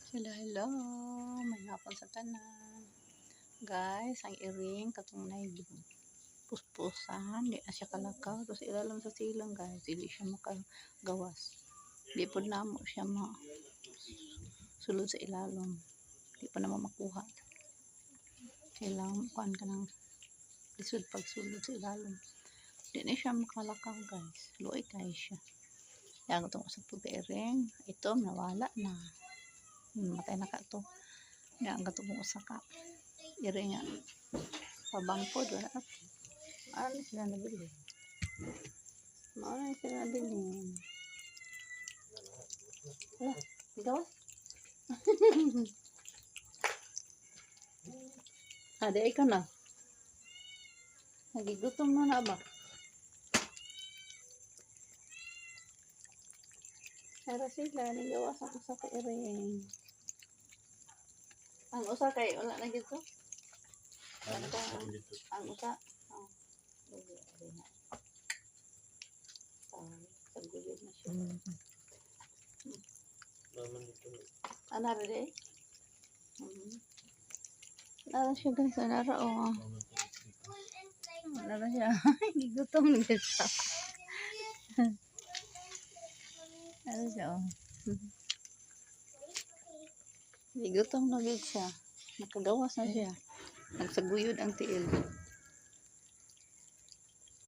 Hello, may hapon sa tanan. Guys, ang iring katong nay puspusan, di na siya kalakaw. Tapos ilalim sa silang guys, hindi siya makagawas. Di po namo siya sulod sa ilalom. Di pa naman makuha. Kailangan kuhan ka ng lisod pag sulod sa ilalom. Di na siya makalakaw guys. Luoy kayo siya. Yan itong usap po iring. Ito, nawala na. Matay na ka to. Yan ang gatong usa ka. Iring nga. Pabangpod. Wala ka. Ano sila nabili? Ano sila nabili? Wala. Ikaw? Di ikaw na. Nagigutom na ba? Para sila, nigawas ang usa ka iring. Ang usa kay wala na gito. Ang usa. Sa gulid na siya. Ana rin. Nara siya guys, nara o. Nara siya. Gigutom na siya. Nara siya o. Gigutom na siya. Nakagawas na siya. Nagsaguyod ang tiil.